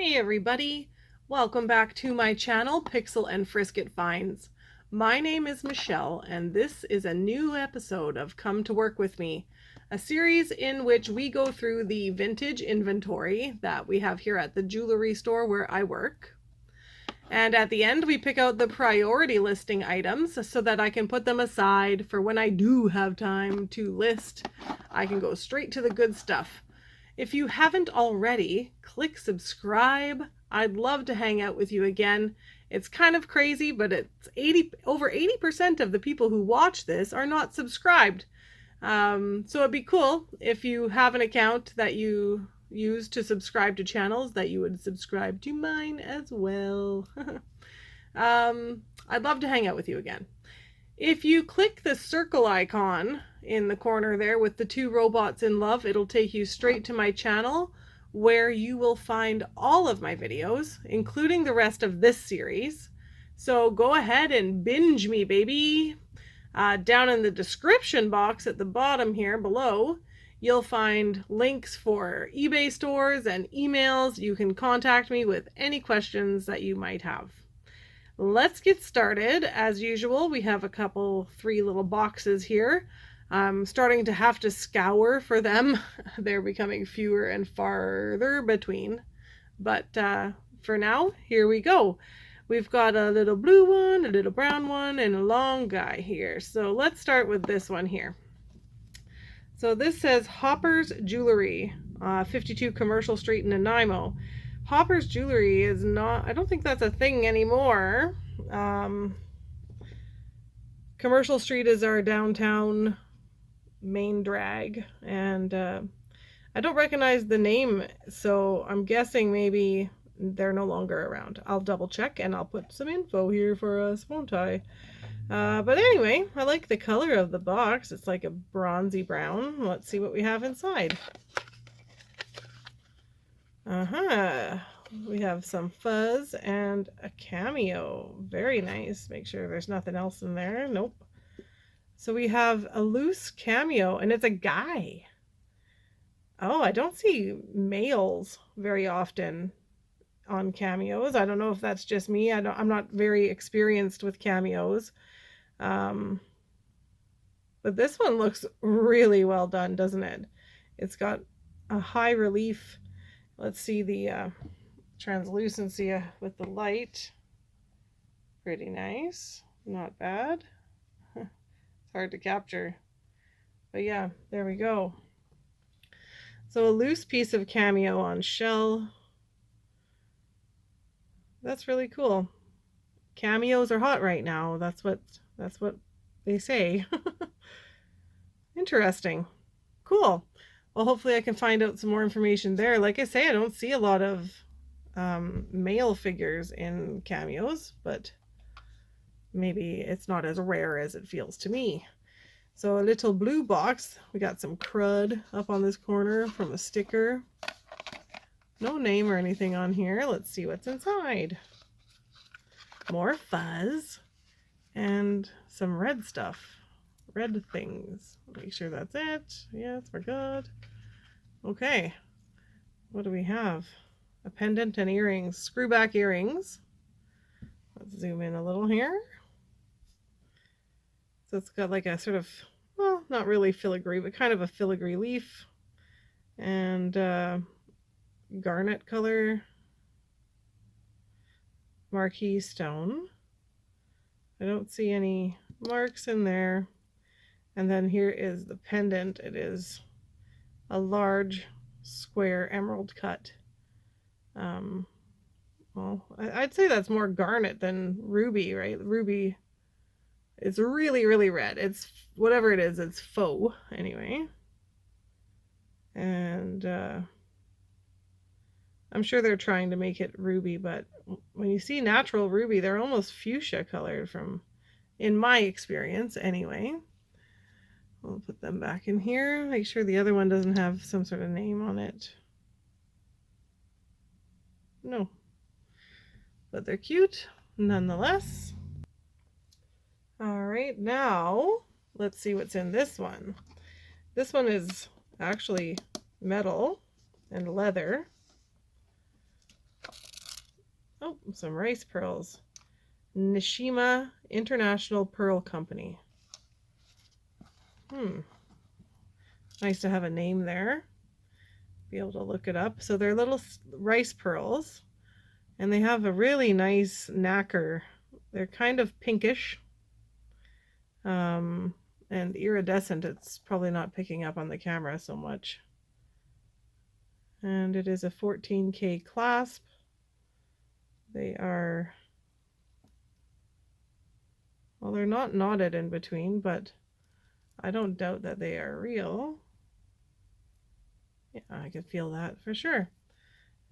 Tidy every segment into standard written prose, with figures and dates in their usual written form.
Hey everybody, welcome back to my channel, Pixel and Frisket Finds. My name is Michelle and this is a new episode of Come to Work With Me, a series in which we go through the vintage inventory that we have here at the jewelry store where I work. And at the end we pick out the priority listing items so that I can put them aside for when I do have time to list. I can go straight to the good stuff. If you haven't already, click subscribe. I'd love to hang out with you again. It's kind of crazy, but it's over 80% of the people who watch this are not subscribed. So it'd be cool if you have an account that you use to subscribe to channels that you would subscribe to mine as well. I'd love to hang out with you again. If you click the circle icon in the corner there with the two robots in love, it'll take you straight to my channel where you will find all of my videos, including the rest of this series. So go ahead and binge me, baby. Down in the description box at the bottom here below, you'll find links for eBay stores and emails. You can contact me with any questions that you might have. Let's get started. As usual, we have three little boxes here. I'm starting to have to scour for them. They're becoming fewer and farther between. But for now, here we go. We've got a little blue one, a little brown one, and a long guy here. So let's start with this one here. So this says Hopper's Jewellery, 52 Commercial Street in Nanaimo. Hopper's Jewellery is not, I don't think that's a thing anymore. Commercial Street is our downtown main drag, and I don't recognize the name, so I'm guessing maybe they're no longer around. I'll double check and I'll put some info here for us, won't I? But anyway, I like the color of the box. It's like a bronzy brown. Let's see what we have inside. We have some fuzz and a cameo. Very nice. Make sure there's nothing else in there. Nope. So we have a loose cameo, and it's a guy. Oh, I don't see males very often on cameos. I don't know if that's just me. I'm not very experienced with cameos. But this one looks really well done, doesn't it? It's got a high relief. Let's see the translucency with the light. Pretty nice. Not bad. It's hard to capture. But yeah, there we go. So a loose piece of cameo on shell. That's really cool. Cameos are hot right now. That's what they say. Interesting. Cool. Well, hopefully I can find out some more information there. Like I say, I don't see a lot of male figures in cameos, but maybe it's not as rare as it feels to me. So a little blue box. We got some crud up on this corner from a sticker. No name or anything on here. Let's see what's inside. More fuzz and some red stuff. Red things. Make sure that's it. Yes, we're good. Okay. What do we have? A pendant and earrings. Screwback earrings. Let's zoom in a little here. So it's got like a sort of, well, not really filigree, but kind of a filigree leaf. And garnet color marquise stone. I don't see any marks in there. And then here is the pendant. It is a large square emerald cut. Well, I'd say that's more garnet than ruby, right? Ruby is really, really red. It's whatever it is, it's faux anyway. And I'm sure they're trying to make it ruby, but when you see natural ruby, they're almost fuchsia colored in my experience anyway. We'll put them back in here. Make sure the other one doesn't have some sort of name on it. No. But they're cute nonetheless. All right, now let's see what's in this one. This one is actually metal and leather. Oh, some rice pearls. Nishima International Pearl Company. Nice to have a name there. Be able to look it up. So they're little rice pearls, and they have a really nice nacre. They're kind of pinkish and iridescent. It's probably not picking up on the camera so much. And it is a 14K clasp. They are, well, they're not knotted in between, but I don't doubt that they are real. Yeah, I can feel that for sure.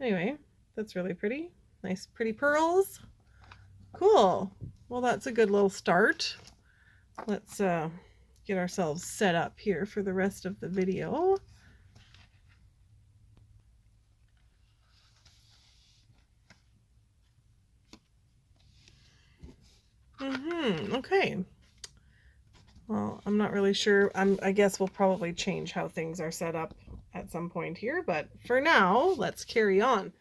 Anyway, that's really pretty. Nice, pretty pearls. Cool. Well, that's a good little start. Let's get ourselves set up here for the rest of the video. Okay. Well, I'm not really sure. I guess we'll probably change how things are set up at some point here, but for now, let's carry on.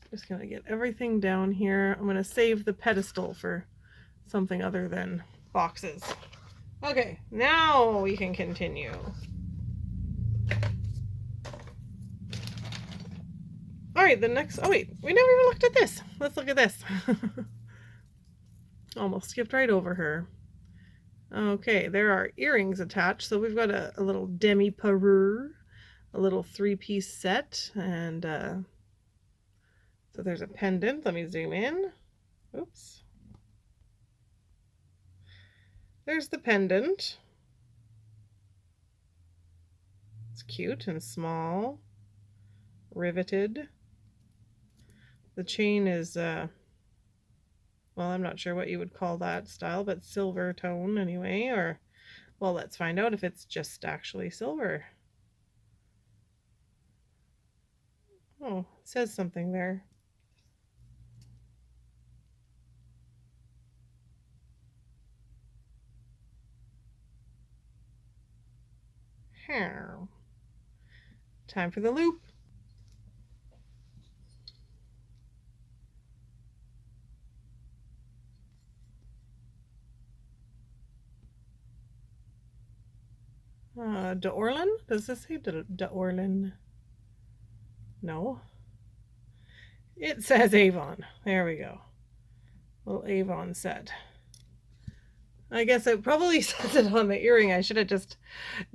Just gonna get everything down here. I'm gonna save the pedestal for something other than boxes. Okay, now we can continue. All right, the next, oh wait, we never even looked at this. Let's look at this. Almost skipped right over her. Okay, there are earrings attached. So we've got a little demi parure, a little 3-piece set, and so there's a pendant. Let me zoom in. Oops. There's the pendant. It's cute and small, riveted. The chain is, well, I'm not sure what you would call that style, but silver tone anyway, or, well, let's find out if it's just actually silver. Oh, it says something there. Time for the loop. D'Orlan? Does this say D'Orlan? No. It says Avon. There we go. Little Avon set. I guess it probably says it on the earring. I should have just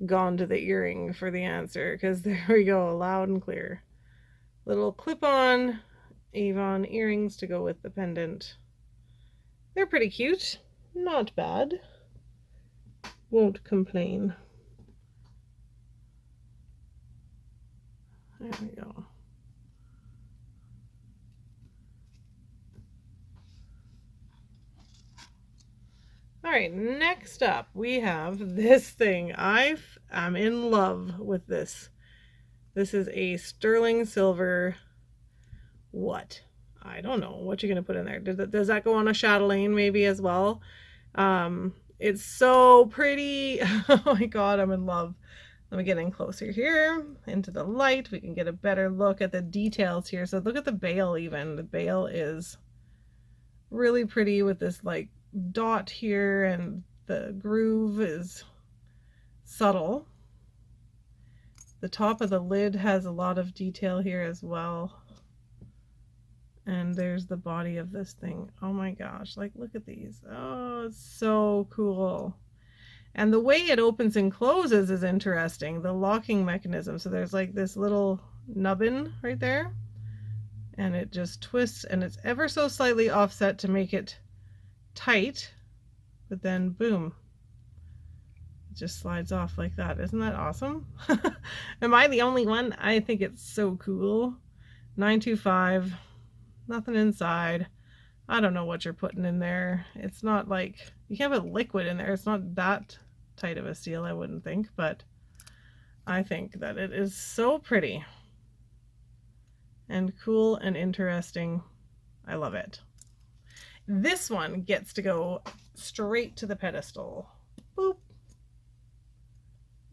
gone to the earring for the answer, because there we go, loud and clear. Little clip-on Avon earrings to go with the pendant. They're pretty cute. Not bad. Won't complain. There we go. All right, next up we have this thing. I'm in love with this. This is a sterling silver, what? I don't know what you're gonna put in there. Does that go on a chatelaine maybe as well? It's so pretty. Oh my god, I'm in love. Let me get in closer here into the light. We can get a better look at the details here. So look at the bail even. The bail is really pretty with this like dot here, and the groove is subtle. The top of the lid has a lot of detail here as well. And there's the body of this thing. Oh my gosh, like look at these. Oh, it's so cool. And the way it opens and closes is interesting, the locking mechanism. So there's like this little nubbin right there, and it just twists, and it's ever so slightly offset to make it tight, but then boom, it just slides off like that. Isn't that awesome? Am I the only one? I think it's so cool. 925, nothing inside. I don't know what you're putting in there. It's not like, you can't put liquid in there. It's not that tight of a seal, I wouldn't think, but I think that it is so pretty and cool and interesting. I love it. This one gets to go straight to the pedestal. Boop.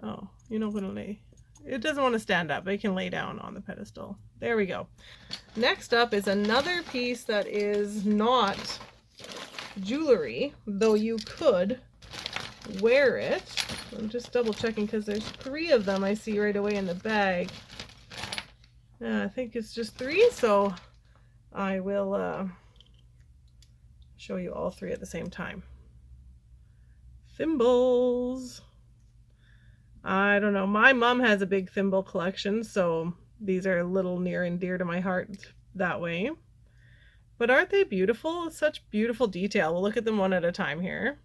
Oh, you know what it'll lay. It doesn't want to stand up. It can lay down on the pedestal. There we go. Next up is another piece that is not jewelry, though you could wear it. I'm just double checking because there's 3 of them I see right away in the bag. I think it's just 3, so I will show you all 3 at the same time. Thimbles. I don't know. My mom has a big thimble collection, so these are a little near and dear to my heart that way. But aren't they beautiful? Such beautiful detail. We'll look at them one at a time here.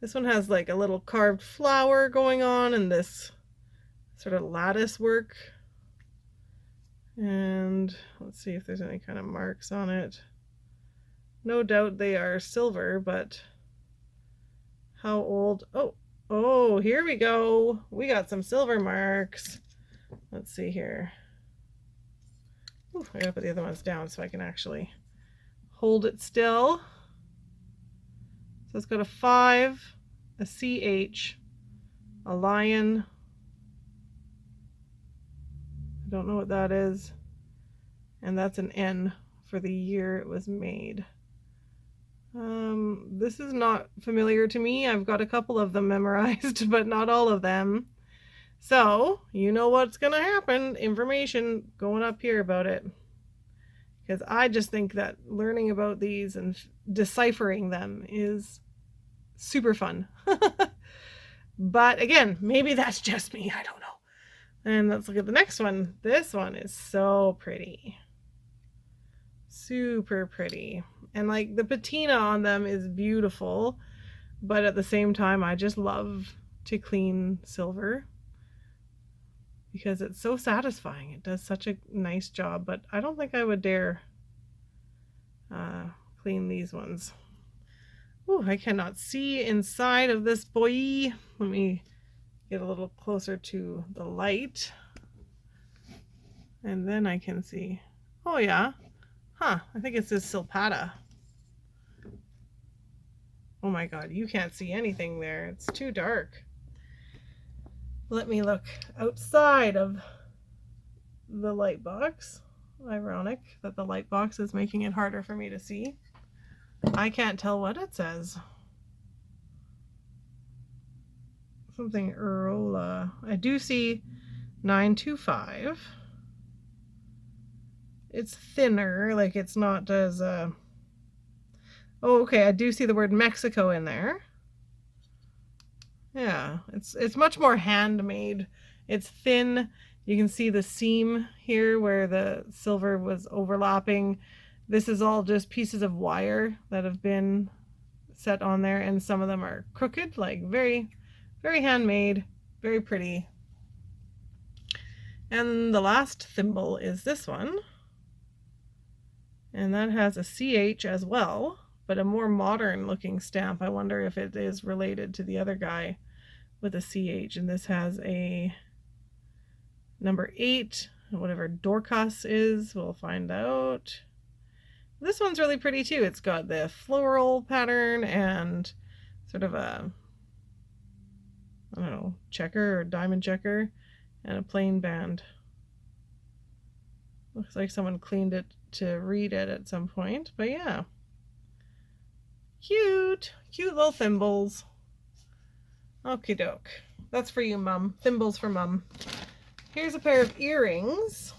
This one has like a little carved flower going on and this sort of lattice work. And let's see if there's any kind of marks on it. No doubt they are silver, but how old? Oh, here we go. We got some silver marks. Let's see here. Ooh, I gotta put the other ones down so I can actually hold it still. So it's got a 5, a CH, a lion. I don't know what that is. And that's an N for the year it was made. This is not familiar to me. I've got a couple of them memorized, but not all of them. So, you know what's gonna happen. Information going up here about it. Because I just think that learning about these and deciphering them is super fun. But again, maybe that's just me. I don't know. And let's look at the next one. This one is so pretty. Super pretty. And like the patina on them is beautiful, but at the same time I just love to clean silver because it's so satisfying. It does such a nice job, but I don't think I would dare clean these ones. Ooh, I cannot see inside of this boy. Let me get a little closer to the light and then I can see. Oh yeah. Huh, I think it says Silpata. Oh my god, you can't see anything there. It's too dark. Let me look outside of the light box. Ironic that the light box is making it harder for me to see. I can't tell what it says. Something Erola. I do see 925. It's thinner, like it's not as oh, okay, I do see the word Mexico in there. Yeah, it's much more handmade. It's thin. You can see the seam here where the silver was overlapping. This is all just pieces of wire that have been set on there, and some of them are crooked, like very, very handmade, very pretty. And the last thimble is this one. And that has a CH as well, but a more modern looking stamp. I wonder if it is related to the other guy with a CH. And this has a number 8, whatever Dorcas is, we'll find out. This one's really pretty too. It's got the floral pattern and sort of a, I don't know, checker or diamond checker and a plain band. Looks like someone cleaned it to read it at some point, but yeah. Cute little thimbles. Okie doke. That's for you, Mum. Thimbles for Mum. Here's a pair of earrings.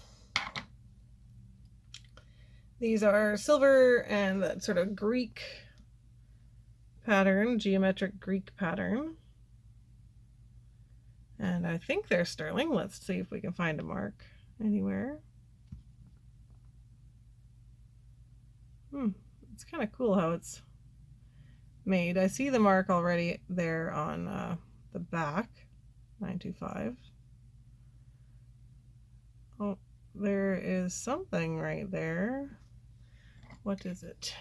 These are silver and that sort of Greek pattern, geometric Greek pattern. And I think they're sterling. Let's see if we can find a mark anywhere. It's kind of cool how it's made. I see the mark already there on the back, 925. Oh, there is something right there. What is it?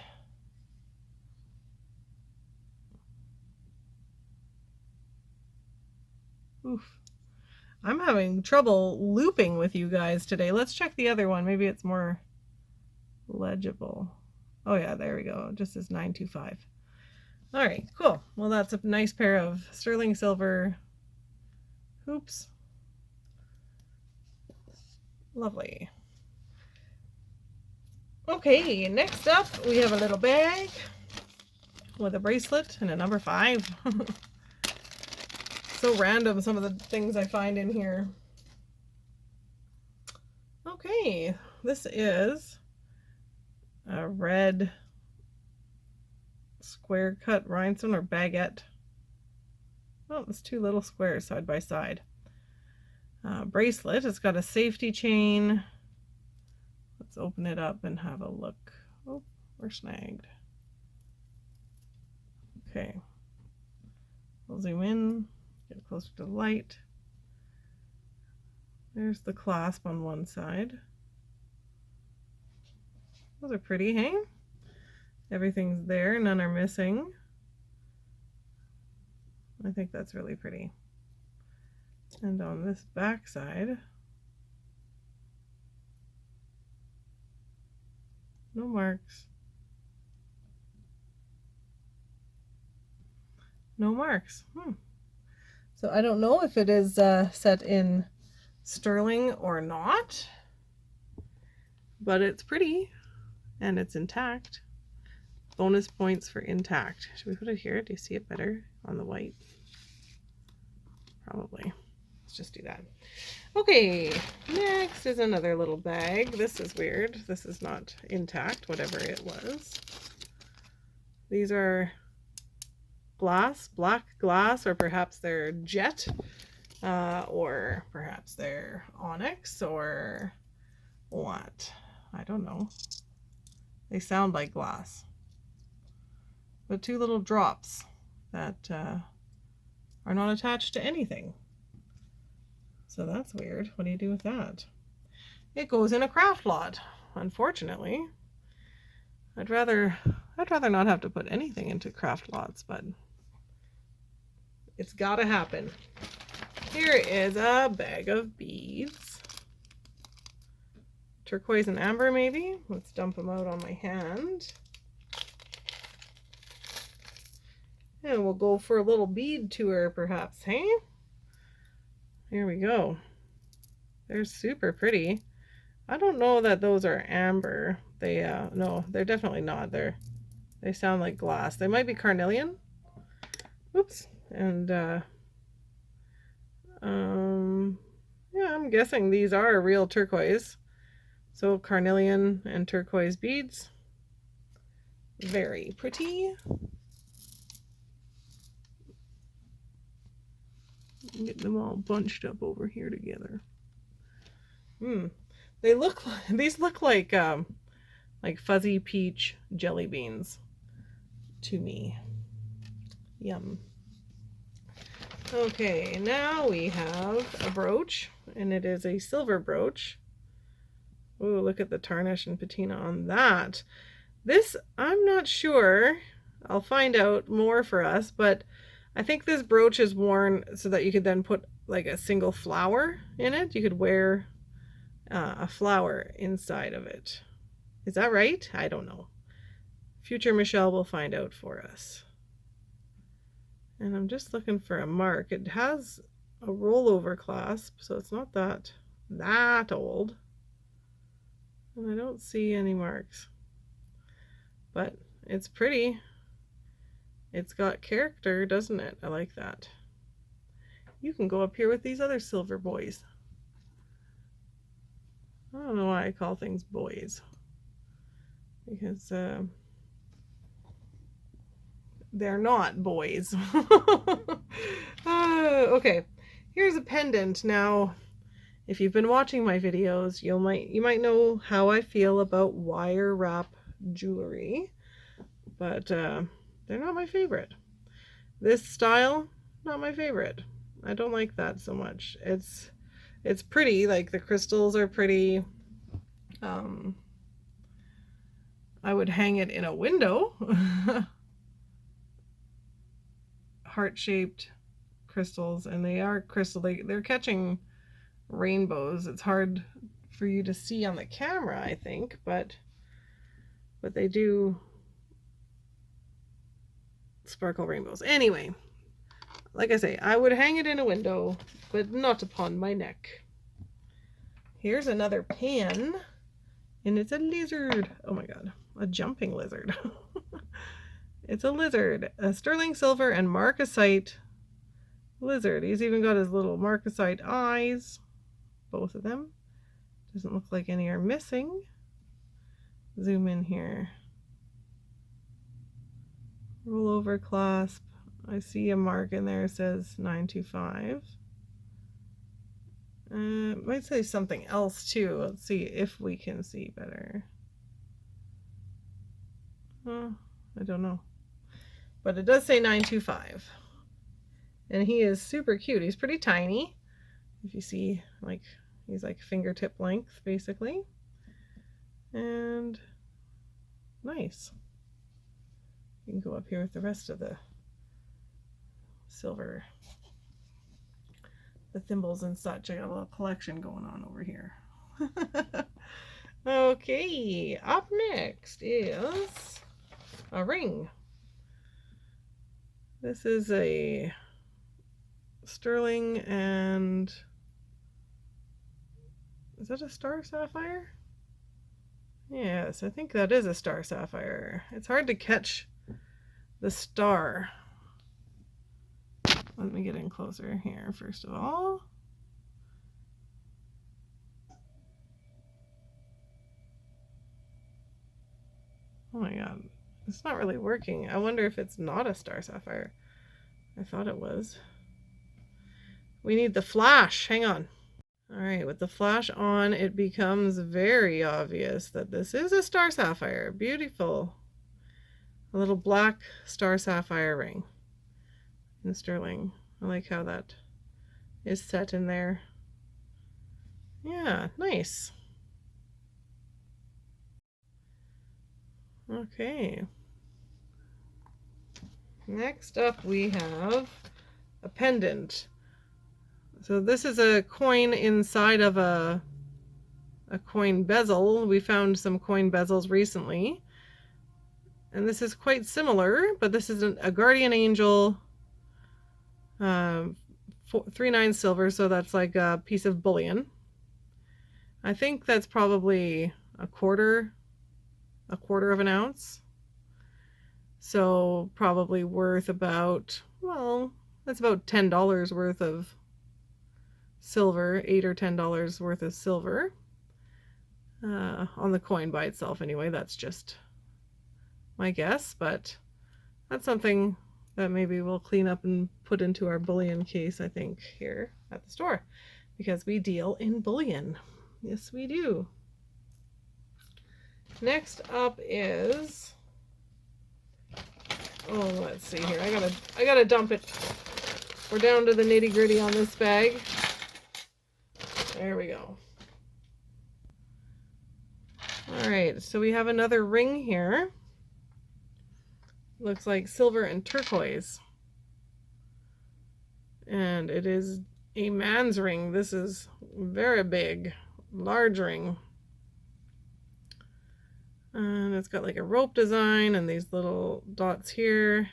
Oof. I'm having trouble looping with you guys today. Let's check the other one. Maybe it's more legible. Oh yeah, there we go. It just says 925. All right, cool. Well, that's a nice pair of sterling silver hoops. Lovely. Okay, next up we have a little bag with a bracelet and a number 5. So random, some of the things I find in here. Okay, this is a red square cut rhinestone or baguette. Oh, it's 2 little squares side by side. Bracelet. It's got a safety chain. Let's open it up and have a look. Oh, we're snagged. Okay. We'll zoom in, get closer to the light. There's the clasp on one side. Those are pretty, hey? Everything's there, none are missing. I think that's really pretty. And on this back side, no marks. No marks. So I don't know if it is set in sterling or not, but it's pretty and it's intact. Bonus points for intact. Should we put it here? Do you see it better on the white? Probably. Let's just do that. Okay, next is another little bag. This is weird. This is not intact, whatever it was. These are glass, black glass, or perhaps they're jet, or perhaps they're onyx, or what? I don't know. They sound like glass. But 2 little drops that are not attached to anything. So that's weird. What do you do with that? It goes in a craft lot, unfortunately. I'd rather not have to put anything into craft lots, but it's gotta happen. Here is a bag of beads. Turquoise and amber, maybe. Let's dump them out on my hand. And we'll go for a little bead tour, perhaps, hey? Here we go. They're super pretty. I don't know that those are amber. They, no, they're definitely not. They sound like glass. They might be carnelian. Oops. And, yeah, I'm guessing these are real turquoise. So carnelian and turquoise beads. Very pretty. Get them all bunched up over here together. These look like fuzzy peach jelly beans to me. Yum. Okay, now we have a brooch, and it is a silver brooch. Ooh, look at the tarnish and patina on that. This, I'm not sure. I'll find out more for us, but I think this brooch is worn so that you could then put like a single flower in it. You could wear a flower inside of it. Is that right? I don't know. Future Michelle will find out for us. And I'm just looking for a mark. It has a rollover clasp, so it's not that old. And I don't see any marks. But it's pretty. It's got character, doesn't it? I like that. You can go up here with these other silver boys. I don't know why I call things boys. Because they're not boys. Okay, here's a pendant. Now, if you've been watching my videos, you might know how I feel about wire wrap jewelry, but they're not my favorite. This style, not my favorite. I don't like that so much. It's pretty, like the crystals are pretty. I would hang it in a window. Heart-shaped crystals, and they are crystal. They're catching rainbows. It's hard for you to see on the camera, I think, but but they do sparkle rainbows. Anyway, like I say, I would hang it in a window, but not upon my neck. Here's another pan, and it's a lizard. Oh my god, a jumping lizard. It's a lizard, a sterling silver and marcasite lizard. He's even got his little marcasite eyes, both of them. Doesn't look like any are missing. Zoom in here. Roll over clasp. I see a mark in there, says 925. It might say something else too. Let's see if we can see better. I don't know. But it does say 925. And he is super cute. He's pretty tiny. If you see, like, he's like fingertip length, basically. And nice. You can go up here with the rest of the silver, the thimbles and such. I got a little collection going on over here. Okay, up next is a ring. This is a sterling and is that a star sapphire? Yes, I think that is a star sapphire. It's hard to catch the star. Let me get in closer here first of all. Oh my god, it's not really working. I wonder if it's not a star sapphire. I thought it was. We need the flash. Hang on. All right, with the flash on, it becomes very obvious that this is a star sapphire. Beautiful. A little black star sapphire ring in sterling. I like how that is set in there. Yeah, nice. Okay. Next up we have a pendant. So this is a coin inside of a coin bezel. We found some coin bezels recently. And this is quite similar, but this is a guardian angel, 3/9 silver, so that's like a piece of bullion. I think that's probably a quarter of an ounce. So probably worth about, well, that's about $10 worth of silver, $8 or $10 worth of silver on the coin by itself. Anyway, that's just my guess, but that's something that maybe we'll clean up and put into our bullion case, I think, here at the store, because we deal in bullion. Yes, we do. Next up is, oh, let's see here. I gotta dump it. We're down to the nitty-gritty on this bag. There we go. All right, so we have another ring here. Looks like silver and turquoise. And it is a man's ring. This is very big, large ring. And it's got like a rope design and these little dots here.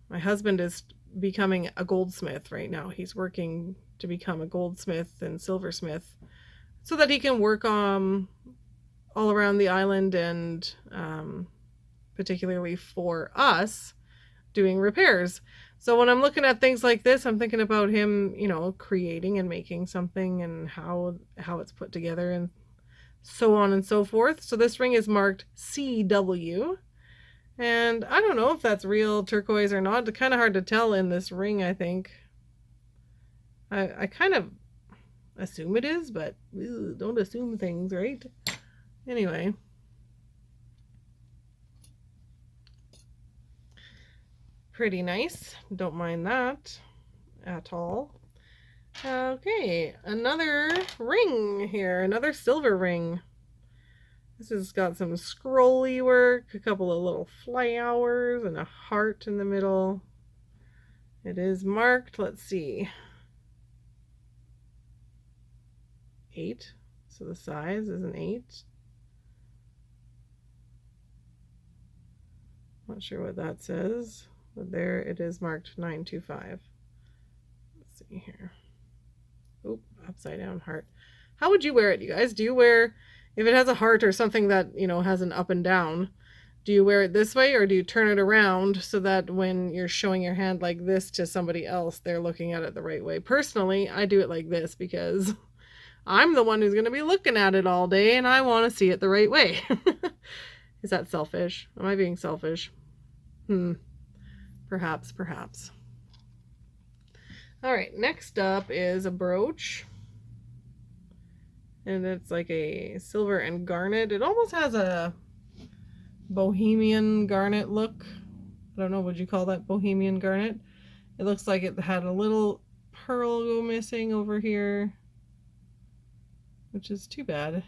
My husband is becoming a goldsmith right now. He's working to become a goldsmith and silversmith so that he can work all around the island and particularly for us doing repairs. So when I'm looking at things like this, I'm thinking about him, you know, creating and making something and how it's put together and so on and so forth. So this ring is marked CW. And I don't know if that's real turquoise or not. It's kind of hard to tell in this ring, I think. I kind of assume it is, but don't assume things, right? Anyway. Pretty nice. Don't mind that at all. Okay, another ring here, another silver ring. This has got some scrolly work, a couple of little flowers, and a heart in the middle. It is marked, let's see, 8. So the size is an 8. Not sure what that says, but there it is marked 925. Let's see here. Oop, upside down heart. How would you wear it, you guys? Do you wear, if it has a heart or something that, you know, has an up and down, do you wear it this way or do you turn it around so that when you're showing your hand like this to somebody else, they're looking at it the right way? Personally, I do it like this because I'm the one who's going to be looking at it all day and I want to see it the right way. Is that selfish? Am I being selfish? Perhaps, perhaps. All right, next up is a brooch. And it's like a silver and garnet. It almost has a bohemian garnet look. I don't know, would you call that bohemian garnet? It looks like it had a little pearl go missing over here, which is too bad.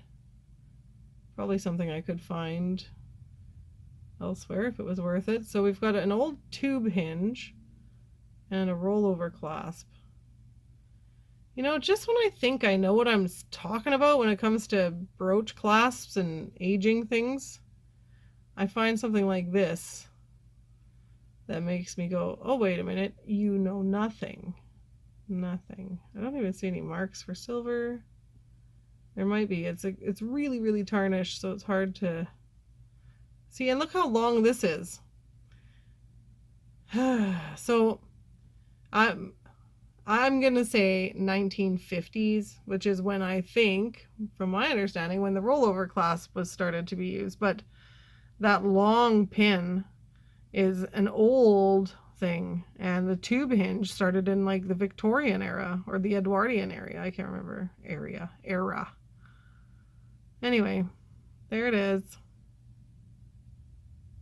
Probably something I could find elsewhere if it was worth it. So we've got an old tube hinge and a rollover clasp. You know, just when I think I know what I'm talking about when it comes to brooch clasps and aging things, I find something like this that makes me go, oh, wait a minute, you know nothing. Nothing. I don't even see any marks for silver. There might be. It's really, really tarnished, so it's hard to see. And look how long this is. So I'm going to say 1950s, which is when I think, from my understanding, when the rollover clasp was started to be used. But that long pin is an old thing, and the tube hinge started in like the Victorian era or the Edwardian era. I can't remember. Era. Anyway, there it is.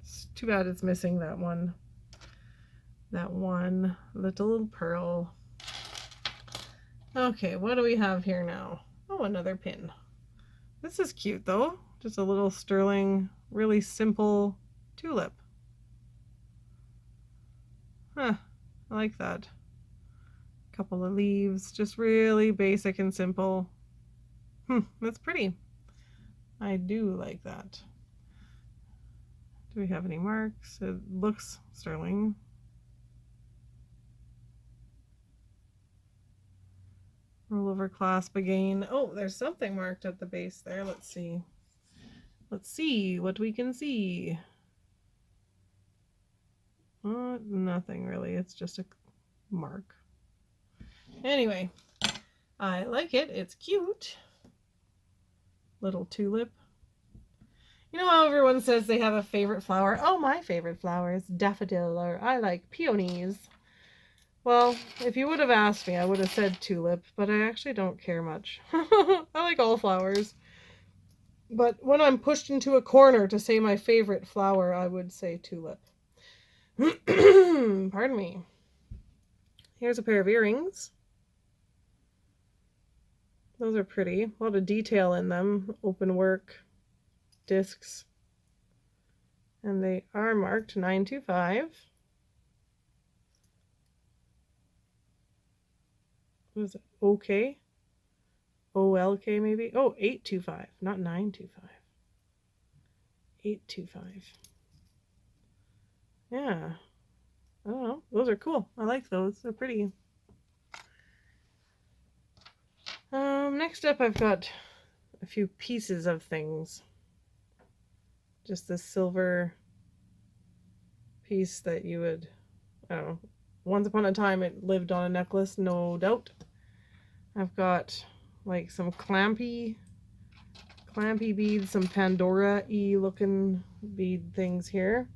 It's too bad it's missing that one little pearl. Okay, what do we have here now? Oh, another pin. This is cute though. Just a little sterling, really simple tulip. Huh, I like that. Couple of leaves, just really basic and simple. That's pretty. I do like that. Do we have any marks? It looks sterling. Rollover clasp again. Oh, there's something marked at the base there. Let's see. Let's see what we can see. Nothing really. It's just a mark. Anyway, I like it. It's cute. Little tulip. You know how everyone says they have a favorite flower? Oh, my favorite flower is daffodil, or I like peonies. Well, if you would have asked me, I would have said tulip, but I actually don't care much. I like all flowers. But when I'm pushed into a corner to say my favorite flower, I would say tulip. Pardon me. Here's a pair of earrings. Those are pretty. A lot of detail in them. Open work, discs. And they are marked 925. What is it? OK? OLK maybe? Oh, 825, not 925. 825. Yeah. I don't know. Those are cool. I like those. They're pretty. Next up I've got a few pieces of things. Just this silver piece that you would, I don't know, once upon a time it lived on a necklace, no doubt. I've got like some clampy beads, some Pandora-y looking bead things here.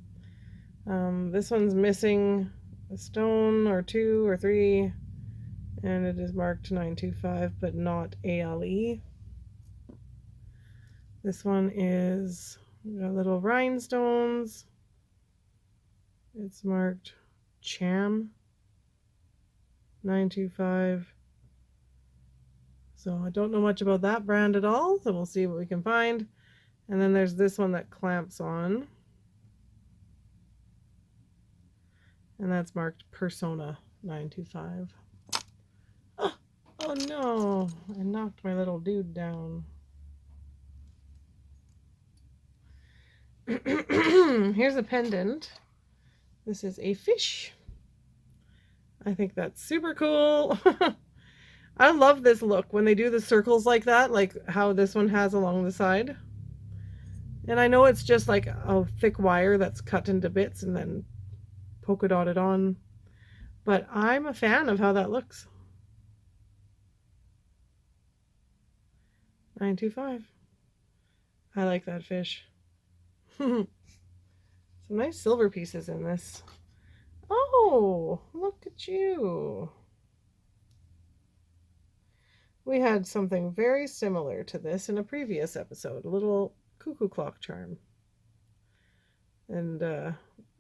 This one's missing a stone or two or three, and it is marked 925, but not ALE. This one is little rhinestones. It's marked Cham 925. So I don't know much about that brand at all, so we'll see what we can find. And then there's this one that clamps on. And that's marked Persona 925. Oh no, I knocked my little dude down. Here's a pendant. This is a fish. I think that's super cool. I love this look when they do the circles like that, like how this one has along the side. And I know it's just like a thick wire that's cut into bits and then polka dotted on, but I'm a fan of how that looks. 925. I like that fish. Some nice silver pieces in this. Oh, look at you. We had something very similar to this in a previous episode, a little cuckoo clock charm. And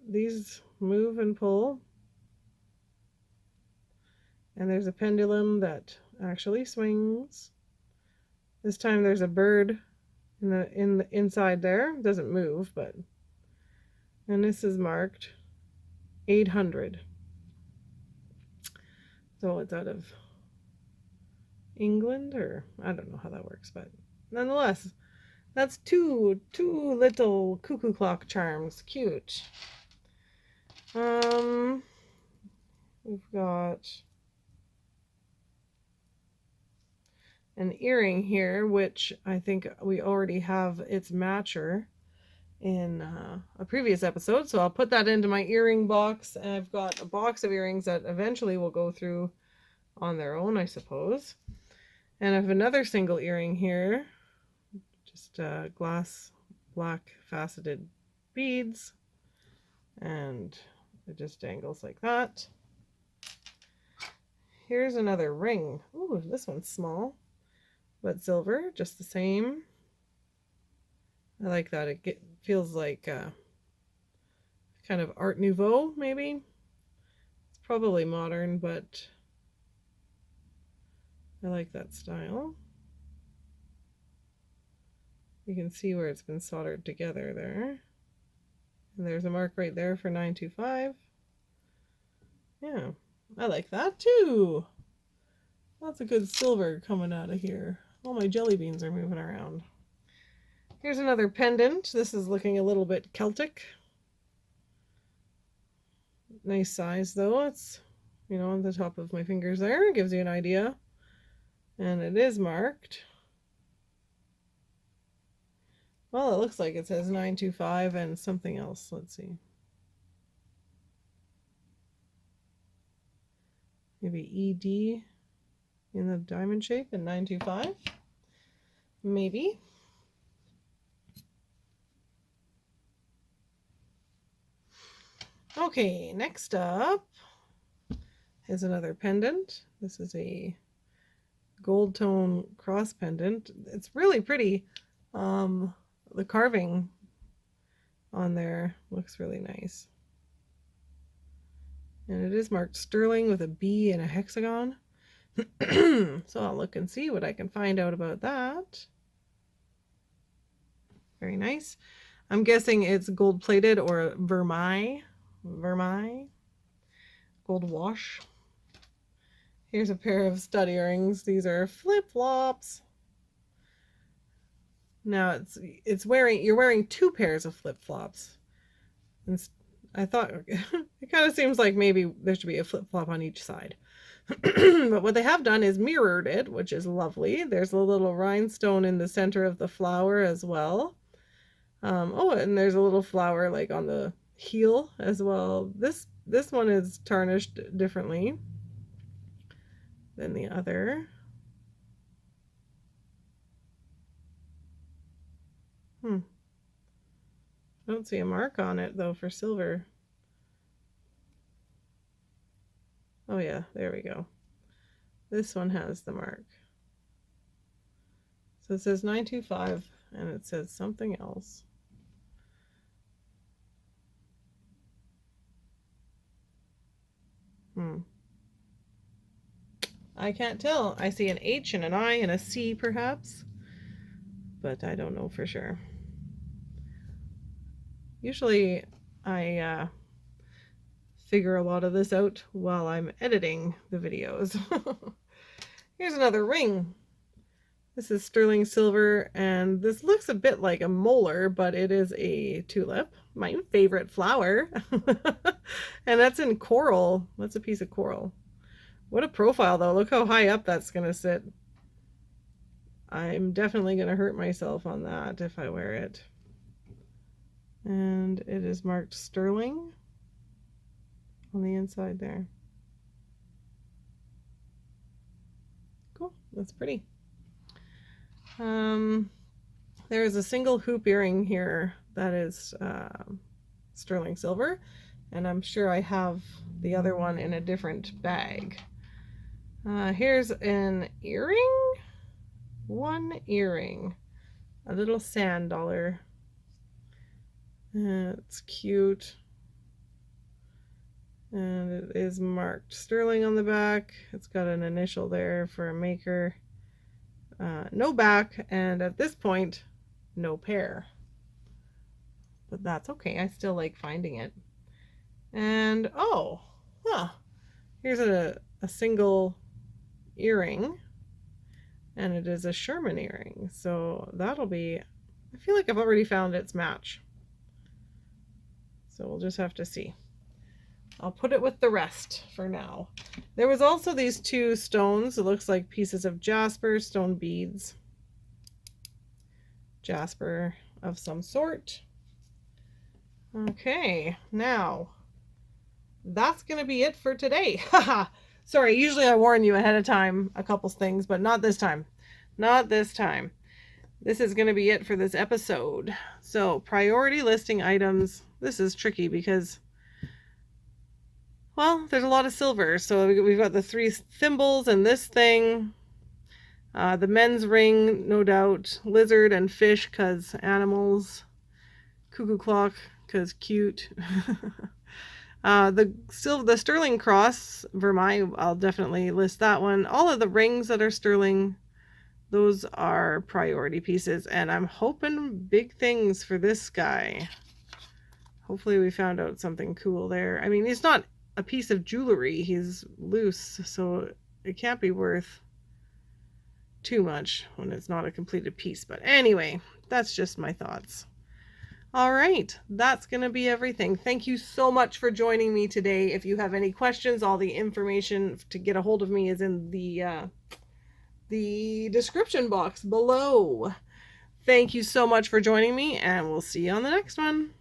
these move and pull. And there's a pendulum that actually swings. This time there's a bird in the inside there. It doesn't move, but. And this is marked 800. So it's out of England, or I don't know how that works, but nonetheless, that's two little cuckoo clock charms. Cute. We've got an earring here, which I think we already have its matcher in a previous episode, so I'll put that into my earring box. And I've got a box of earrings that eventually will go through on their own, I suppose. And I have another single earring here, just glass black faceted beads, and it just dangles like that. Here's another ring. Ooh, this one's small, but silver, just the same. I like that. It feels like kind of Art Nouveau, maybe. It's probably modern, but I like that style. You can see where it's been soldered together there. And there's a mark right there for 925. Yeah, I like that too. Lots of good silver coming out of here. All my jelly beans are moving around. Here's another pendant. This is looking a little bit Celtic. Nice size though. It's, you know, on the top of my fingers there. It gives you an idea. And it is marked. Well, it looks like it says 925 and something else. Let's see. Maybe ED in the diamond shape and 925. Maybe. Okay, next up is another pendant. This is a gold tone cross pendant. It's really pretty. The carving on there looks really nice. And it is marked sterling with a B and a hexagon. So I'll look and see what I can find out about that. Very nice. I'm guessing it's gold plated or vermeil. Gold wash. Here's a pair of stud earrings. These are flip-flops. Now you're wearing two pairs of flip-flops. I thought it kind of seems like maybe there should be a flip-flop on each side. But what they have done is mirrored it, which is lovely. There's a little rhinestone in the center of the flower as well. Oh, and there's a little flower like on the heel as well. This one is tarnished differently than the other. I don't see a mark on it though for silver. Oh yeah, there we go. This one has the mark. So it says 925 and it says something else. I can't tell. I see an H and an I and a C perhaps, but I don't know for sure. Usually I figure a lot of this out while I'm editing the videos. Here's another ring. This is sterling silver, and this looks a bit like a molar, but it is a tulip, my favorite flower. And that's in coral. That's a piece of coral. What a profile, though. Look how high up that's going to sit. I'm definitely going to hurt myself on that if I wear it. And it is marked sterling on the inside there. Cool. That's pretty. There is a single hoop earring here that is sterling silver, and I'm sure I have the other one in a different bag. Here's an earring. One earring. A little sand dollar. It's cute. And it is marked sterling on the back. It's got an initial there for a maker. No back, and at this point, no pair. But that's okay. I still like finding it. And oh, here's a single earring, and it is a Sherman earring. So that'll be, I feel like I've already found its match. So we'll just have to see. I'll put it with the rest for now. There was also these two stones. It looks like pieces of jasper, stone beads. Jasper of some sort. Okay, now that's going to be it for today. Sorry, usually I warn you ahead of time a couple things, but not this time. Not this time. This is going to be it for this episode. So, priority listing items. This is tricky because, well, there's a lot of silver. So we've got the 3 thimbles and this thing. The men's ring, no doubt. Lizard and fish, because animals. Cuckoo clock, because cute. The sterling cross, Vermeil, I'll definitely list that one. All of the rings that are sterling, those are priority pieces. And I'm hoping big things for this guy. Hopefully we found out something cool there. I mean, he's not a piece of jewelry. He's loose, so it can't be worth too much when it's not a completed piece. But anyway, that's just my thoughts. All right, that's going to be everything. Thank you so much for joining me today. If you have any questions, all the information to get a hold of me is in the description box below. Thank you so much for joining me, and we'll see you on the next one.